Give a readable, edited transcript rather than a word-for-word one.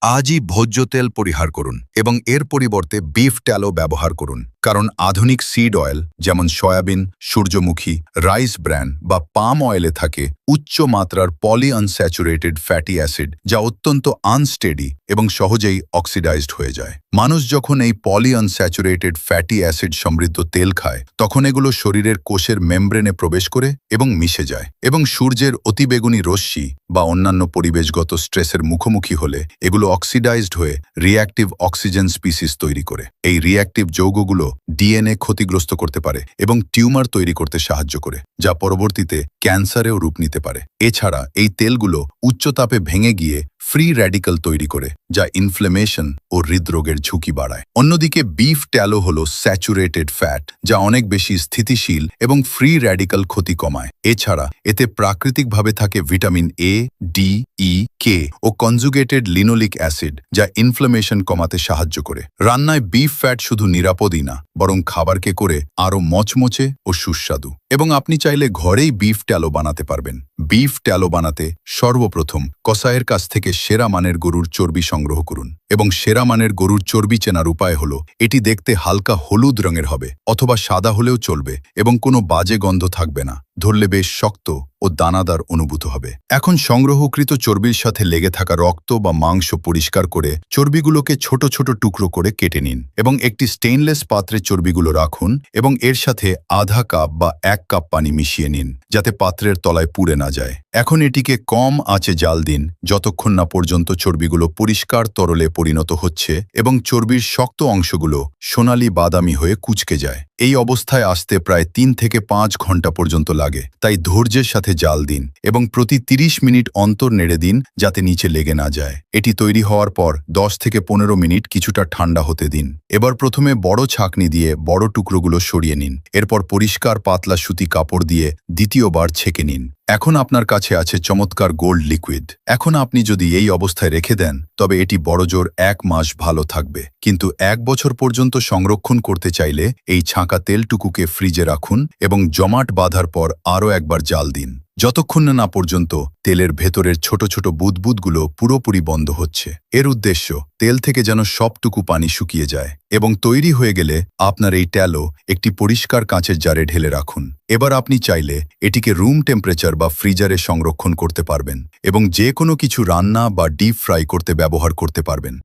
আজই ভোজ্য তেল পরিহার করুন এবং এর পরিবর্তে বিফ ট্যালো ব্যবহার করুন, কারণ আধুনিক সিড অয়েল যেমন সয়াবিন, সূর্যমুখী, রাইস ব্র্যান বা পাম অয়েলে থাকে উচ্চ মাত্রার পলি আনস্যাচুরেটেড ফ্যাটি অ্যাসিড, যা অত্যন্ত আনস্টেডি এবং সহজেই অক্সিডাইজড হয়ে যায়। মানুষ যখন এই পলি আনস্যাচুরেটেড ফ্যাটি অ্যাসিড সমৃদ্ধ তেল খায়, তখন এগুলো শরীরের কোষের মেমব্রেনে প্রবেশ করে এবং মিশে যায়, এবং সূর্যের অতিবেগুনি রশ্মি বা অন্যান্য পরিবেশগত স্ট্রেসের মুখোমুখি হলে এগুলো অক্সিডাইজড হয়ে রিঅ্যাক্টিভ অক্সিজেন স্পিসিস তৈরি করে। এই রিঅ্যাক্টিভ যৌগগুলো ডিএনএ ক্ষতিগ্রস্ত করতে পারে এবং টিউমার তৈরি করতে সাহায্য করে, যা পরবর্তীতে ক্যান্সারেও রূপ নিতে পারে। এছাড়া এই তেলগুলো উচ্চ তাপে ভেঙে গিয়ে ফ্রি র্যাডিক্যাল তৈরি করে, যা ইনফ্লেমেশন ও হৃদরোগের ঝুঁকি বাড়ায়। অন্যদিকে বিফ ট্যালো হলো স্যাচুরেটেড ফ্যাট, যা অনেক বেশি স্থিতিশীল এবং ফ্রি র্যাডিক্যাল ক্ষতি কমায়। এছাড়া এতে প্রাকৃতিকভাবে থাকে vitamin A, D, E, K ও কনজুগেটেড লিনোলিক অ্যাসিড, যা ইনফ্লেমেশন কমাতে সাহায্য করে। রান্নায় বিফ ফ্যাট শুধু নিরাপদই না, বরং খাবারকে করে আরও মচমচে ও সুস্বাদু। এবং আপনি চাইলে ঘরেই বিফ ট্যালো বানাতে পারবেন। বিফ ট্যালো বানাতে সর্বপ্রথম কসাইয়ের কাছ থেকে সেরা মানের গরুর চর্বি সংগ্রহ করুন, এবং সেরা মানের গরুর চর্বি চেনার উপায় হলো এটি দেখতে হালকা হলুদ রঙের হবে অথবা সাদা হলেও চলবে, এবং কোনো বাজে গন্ধ থাকবে না। ধরলে বেশ শক্ত ও দানাদার অনুভূত হবে। এখন সংগ্রহকৃত চর্বির সাথে লেগে থাকা রক্ত বা মাংস পরিষ্কার করে চর্বিগুলোকে ছোট ছোট টুকরো করে কেটে নিন, এবং একটি স্টেইনলেস পাত্রে চর্বিগুলো রাখুন এবং এর সাথে আধা কাপ বা 1 কাপ পানি মিশিয়ে নিন, যাতে পাত্রের তলায় পুড়ে না যায়। এখন এটিকে কম আঁচে জাল দিন যতক্ষণ না পর্যন্ত চর্বিগুলো পরিষ্কার তরলে পরিণত হচ্ছে এবং চর্বির শক্ত অংশগুলো সোনালি বাদামি হয়ে কুঁচকে যায়। এই অবস্থায় আসতে প্রায় 3 থেকে 5 ঘন্টা পর্যন্ত লাগে, তাই ধৈর্যের সাথে জাল দিন এবং প্রতি 30 মিনিট অন্তর নেড়ে দিন যাতে নিচে লেগে না যায়। এটি তৈরি হওয়ার পর 10 থেকে 15 মিনিট কিছুটা ঠান্ডা হতে দিন। এবার প্রথমে বড় ছাঁকনি দিয়ে বড় টুকরোগুলো সরিয়ে নিন, এরপর পরিষ্কার পাতলা সুতি কাপড় দিয়ে দ্বিতীয়বার ছেঁকে নিন। এখন আপনার কাছে আছে চমৎকার গোল্ড লিকুইড। এখন আপনি যদি এই অবস্থায় রেখে দেন, তবে এটি বড়জোর 1 মাস ভালো থাকবে, কিন্তু 1 বছর পর্যন্ত সংরক্ষণ করতে চাইলে এই ছাঁকা তেলটুকুকে ফ্রিজে রাখুন এবং জমাট বাঁধার পর আরও একবার জাল দিন, যতক্ষণ না পর্যন্ত তেলের ভেতরের ছোট ছোট বুদবুদগুলো পুরোপুরি বন্ধ হচ্ছে। এর উদ্দেশ্য তেল থেকে যেন সবটুকু পানি শুকিয়ে যায়। এবং তৈরি হয়ে গেলে আপনার এই ট্যালো একটি পরিষ্কার কাঁচের জারে ঢেলে রাখুন। এবার আপনি চাইলে এটিকে রুম টেম্পারেচার বা ফ্রিজারে সংরক্ষণ করতে পারবেন এবং যে কোনো কিছু রান্না বা ডিপ ফ্রাই করতে ব্যবহার করতে পারবেন।